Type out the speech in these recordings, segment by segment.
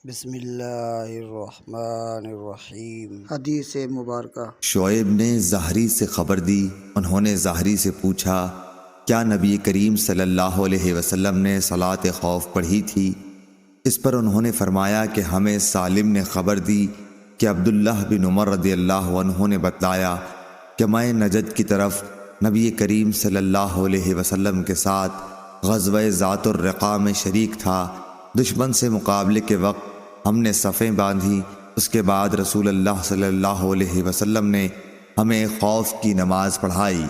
بسم اللہ الرحمن الرحیم۔ حدیث مبارکہ۔ شعیب نے زہری سے خبر دی۔ انہوں نے زہری سے پوچھا، کیا نبی کریم صلی اللہ علیہ وسلم نے صلاۃ خوف پڑھی تھی؟ اس پر انہوں نے فرمایا کہ ہمیں سالم نے خبر دی کہ عبداللہ بن عمر رضی اللہ عنہ نے بتلایا کہ میں نجد کی طرف نبی کریم صلی اللہ علیہ وسلم کے ساتھ غزوہ ذات الرقاع میں شریک تھا۔ دشمن سے مقابلے کے وقت ہم نے صفیں باندھی۔ اس کے بعد رسول اللہ صلی اللہ علیہ وسلم نے ہمیں خوف کی نماز پڑھائی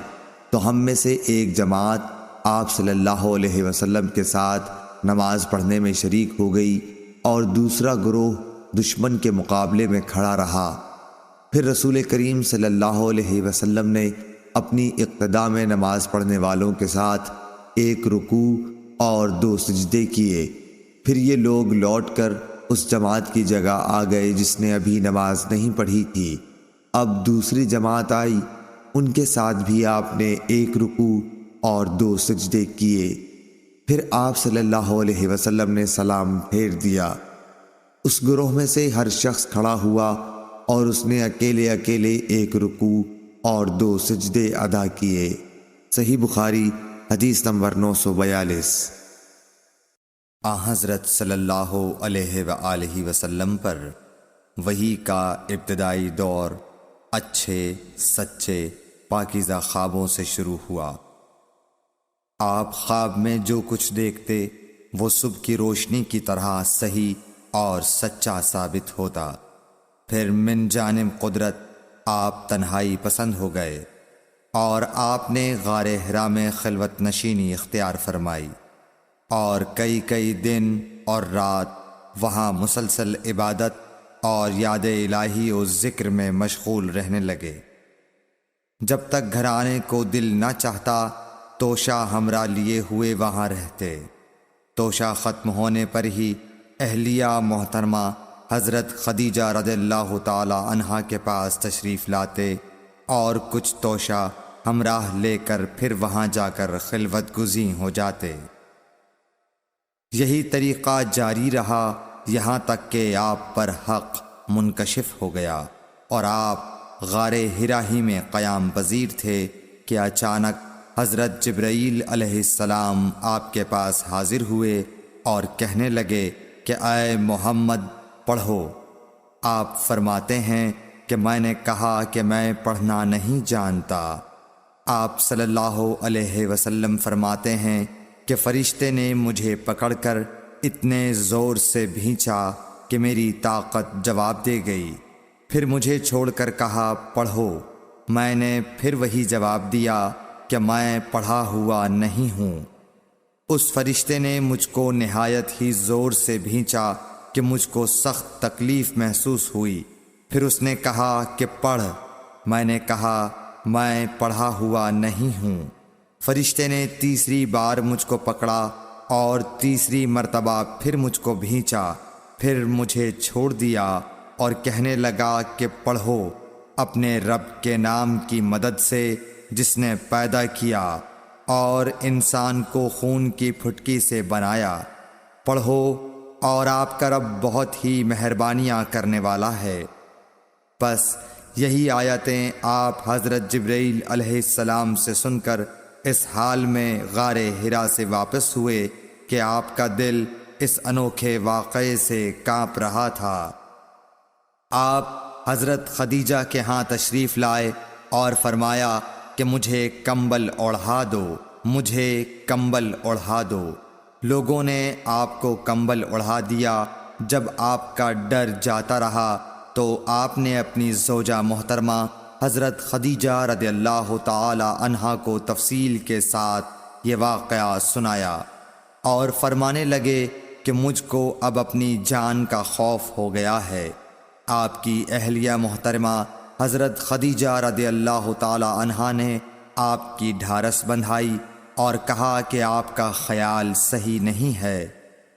تو ہم میں سے ایک جماعت آپ صلی اللہ علیہ وسلم کے ساتھ نماز پڑھنے میں شریک ہو گئی اور دوسرا گروہ دشمن کے مقابلے میں کھڑا رہا۔ پھر رسول کریم صلی اللہ علیہ وسلم نے اپنی اقتداء میں نماز پڑھنے والوں کے ساتھ ایک رکوع اور 2 سجدے کیے۔ پھر یہ لوگ لوٹ کر اس جماعت کی جگہ آ گئے جس نے ابھی نماز نہیں پڑھی تھی۔ اب دوسری جماعت آئی، ان کے ساتھ بھی آپ نے ایک رکوع اور 2 سجدے کیے۔ پھر آپ صلی اللہ علیہ وسلم نے سلام پھیر دیا۔ اس گروہ میں سے ہر شخص کھڑا ہوا اور اس نے اکیلے ایک رکوع اور 2 سجدے ادا کیے۔ صحیح بخاری حدیث نمبر 942۔ حضرت صلی اللہ علیہ وآلہ وسلم پر وحی کا ابتدائی دور اچھے سچے پاکیزہ خوابوں سے شروع ہوا۔ آپ خواب میں جو کچھ دیکھتے وہ صبح کی روشنی کی طرح صحیح اور سچا ثابت ہوتا۔ پھر من جانب قدرت آپ تنہائی پسند ہو گئے اور آپ نے غار حرا میں خلوت نشینی اختیار فرمائی اور کئی دن اور رات وہاں مسلسل عبادت اور یاد الہی و ذکر میں مشغول رہنے لگے۔ جب تک گھر آنے کو دل نہ چاہتا توشہ ہمراہ لیے ہوئے وہاں رہتے۔ توشہ ختم ہونے پر ہی اہلیہ محترمہ حضرت خدیجہ رضی اللہ تعالی عنہا کے پاس تشریف لاتے اور کچھ توشہ ہمراہ لے کر پھر وہاں جا کر خلوت گزین ہو جاتے۔ یہی طریقہ جاری رہا یہاں تک کہ آپ پر حق منکشف ہو گیا اور آپ غار حرا ہی میں قیام پذیر تھے کہ اچانک حضرت جبرائیل علیہ السلام آپ کے پاس حاضر ہوئے اور کہنے لگے کہ اے محمد پڑھو۔ آپ فرماتے ہیں کہ میں نے کہا کہ میں پڑھنا نہیں جانتا۔ آپ صلی اللہ علیہ وسلم فرماتے ہیں کہ فرشتے نے مجھے پکڑ کر اتنے زور سے بھینچا کہ میری طاقت جواب دے گئی۔ پھر مجھے چھوڑ کر کہا پڑھو۔ میں نے پھر وہی جواب دیا کہ میں پڑھا ہوا نہیں ہوں۔ اس فرشتے نے مجھ کو نہایت ہی زور سے بھینچا کہ مجھ کو سخت تکلیف محسوس ہوئی۔ پھر اس نے کہا کہ پڑھ۔ میں نے کہا میں پڑھا ہوا نہیں ہوں۔ فرشتے نے تیسری بار مجھ کو پکڑا اور تیسری مرتبہ پھر مجھ کو بھینچا۔ پھر مجھے چھوڑ دیا اور کہنے لگا کہ پڑھو اپنے رب کے نام کی مدد سے جس نے پیدا کیا اور انسان کو خون کی پھٹکی سے بنایا۔ پڑھو اور آپ کا رب بہت ہی مہربانیاں کرنے والا ہے۔ بس یہی آیتیں آپ حضرت جبرائیل علیہ السلام سے سن کر اس حال میں غار حرا سے واپس ہوئے کہ آپ کا دل اس انوکھے واقعے سے کانپ رہا تھا۔ آپ حضرت خدیجہ کے ہاں تشریف لائے اور فرمایا کہ مجھے کمبل اوڑھا دو، مجھے کمبل اوڑھا دو۔ لوگوں نے آپ کو کمبل اوڑھا دیا۔ جب آپ کا ڈر جاتا رہا تو آپ نے اپنی زوجہ محترمہ حضرت خدیجہ رضی اللہ تعالی عنہا کو تفصیل کے ساتھ یہ واقعہ سنایا اور فرمانے لگے کہ مجھ کو اب اپنی جان کا خوف ہو گیا ہے۔ آپ کی اہلیہ محترمہ حضرت خدیجہ رضی اللہ تعالی عنہا نے آپ کی ڈھارس بندھائی اور کہا کہ آپ کا خیال صحیح نہیں ہے۔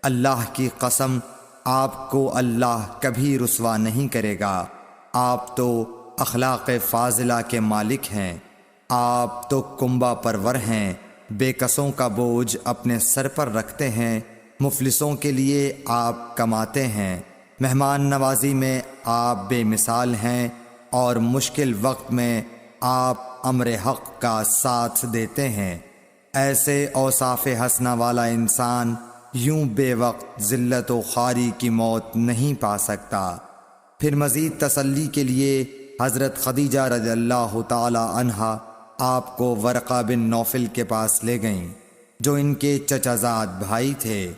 اللہ کی قسم آپ کو اللہ کبھی رسوا نہیں کرے گا۔ آپ تو اخلاق فاضلہ کے مالک ہیں۔ آپ تو کنبہ پرور ہیں، بے کسوں کا بوجھ اپنے سر پر رکھتے ہیں، مفلسوں کے لیے آپ کماتے ہیں، مہمان نوازی میں آپ بے مثال ہیں، اور مشکل وقت میں آپ امر حق کا ساتھ دیتے ہیں۔ ایسے اوصاف حسنہ والا انسان یوں بے وقت ذلت و خواری کی موت نہیں پا سکتا۔ پھر مزید تسلی کے لیے حضرت خدیجہ رضی اللہ تعالی عنہا آپ کو ورقہ بن نوفل کے پاس لے گئیں، جو ان کے چچا زاد بھائی تھے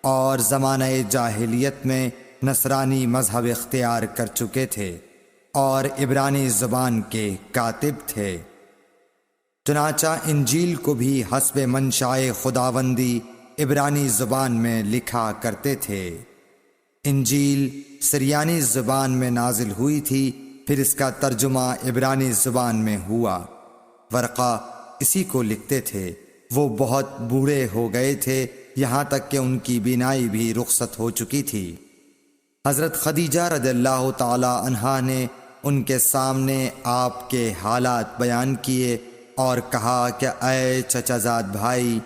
اور زمانہ جاہلیت میں نصرانی مذہب اختیار کر چکے تھے اور عبرانی زبان کے کاتب تھے۔ چنانچہ انجیل کو بھی حسب منشائے خداوندی عبرانی زبان میں لکھا کرتے تھے۔ انجیل سریانی زبان میں نازل ہوئی تھی، پھر اس کا ترجمہ عبرانی زبان میں ہوا۔ ورقہ اسی کو لکھتے تھے۔ وہ بہت بوڑھے ہو گئے تھے، یہاں تک کہ ان کی بینائی بھی رخصت ہو چکی تھی۔ حضرت خدیجہ رضی اللہ تعالی عنہا نے ان کے سامنے آپ کے حالات بیان کیے اور کہا کہ اے چچا زاد بھائی،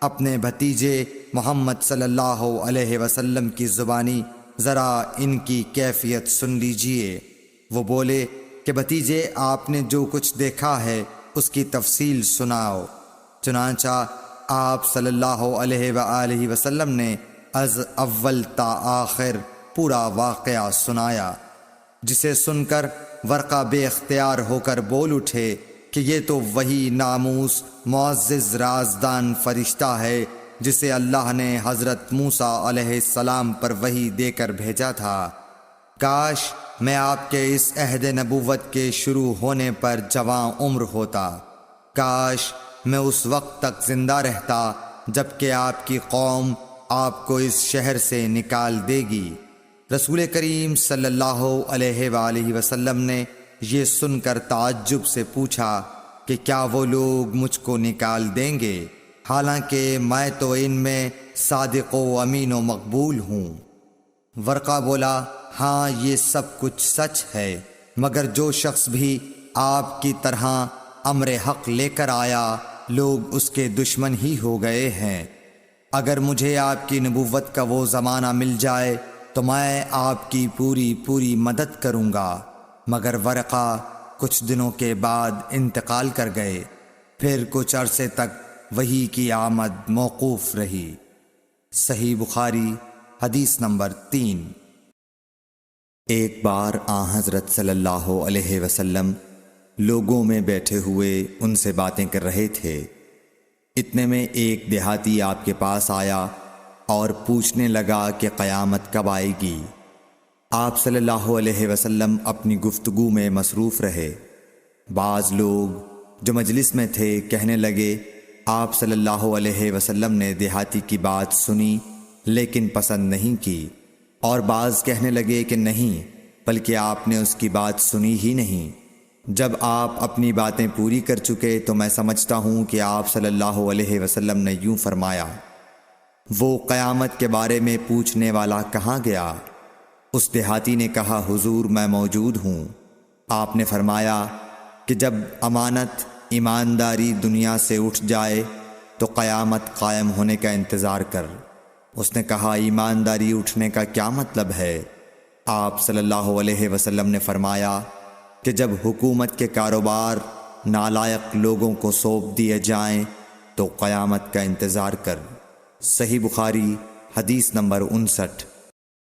اپنے بھتیجے محمد صلی اللہ علیہ وسلم کی زبانی ذرا ان کی کیفیت سن لیجئے۔ وہ بولے کہ بھتیجے، آپ نے جو کچھ دیکھا ہے اس کی تفصیل سناؤ۔ چنانچہ آپ صلی اللہ علیہ وآلہ وسلم نے از اول تا آخر پورا واقعہ سنایا، جسے سن کر ورقہ بے اختیار ہو کر بول اٹھے کہ یہ تو وہی ناموس معزز رازدان فرشتہ ہے جسے اللہ نے حضرت موسیٰ علیہ السلام پر وحی دے کر بھیجا تھا۔ کاش میں آپ کے اس عہد نبوت کے شروع ہونے پر جواں عمر ہوتا، کاش میں اس وقت تک زندہ رہتا جب کہ آپ کی قوم آپ کو اس شہر سے نکال دے گی۔ رسول کریم صلی اللہ علیہ وآلہ وسلم نے یہ سن کر تعجب سے پوچھا کہ کیا وہ لوگ مجھ کو نکال دیں گے، حالانکہ میں تو ان میں صادق و امین و مقبول ہوں۔ ورقہ بولا، ہاں یہ سب کچھ سچ ہے، مگر جو شخص بھی آپ کی طرح امر حق لے کر آیا لوگ اس کے دشمن ہی ہو گئے ہیں۔ اگر مجھے آپ کی نبوت کا وہ زمانہ مل جائے تو میں آپ کی پوری مدد کروں گا، مگر ورقہ کچھ دنوں کے بعد انتقال کر گئے۔ پھر کچھ عرصے تک وحی کی آمد موقوف رہی۔ صحیح بخاری حدیث نمبر 3۔ ایک بار آن حضرت صلی اللہ علیہ وسلم لوگوں میں بیٹھے ہوئے ان سے باتیں کر رہے تھے۔ اتنے میں ایک دیہاتی آپ کے پاس آیا اور پوچھنے لگا کہ قیامت کب آئے گی۔ آپ صلی اللہ علیہ وسلم اپنی گفتگو میں مصروف رہے۔ بعض لوگ جو مجلس میں تھے کہنے لگے، آپ صلی اللہ علیہ وسلم نے دیہاتی کی بات سنی لیکن پسند نہیں کی، اور بعض کہنے لگے کہ نہیں، بلکہ آپ نے اس کی بات سنی ہی نہیں۔ جب آپ اپنی باتیں پوری کر چکے تو میں سمجھتا ہوں کہ آپ صلی اللہ علیہ وسلم نے یوں فرمایا، وہ قیامت کے بارے میں پوچھنے والا کہاں گیا؟ اس دیہاتی نے کہا، حضور میں موجود ہوں۔ آپ نے فرمایا کہ جب امانت ایمانداری دنیا سے اٹھ جائے تو قیامت قائم ہونے کا انتظار کر۔ اس نے کہا، ایمانداری اٹھنے کا کیا مطلب ہے؟ آپ صلی اللہ علیہ وسلم نے فرمایا کہ جب حکومت کے کاروبار نالائق لوگوں کو سونپ دیے جائیں تو قیامت کا انتظار کر۔ صحیح بخاری حدیث نمبر 59۔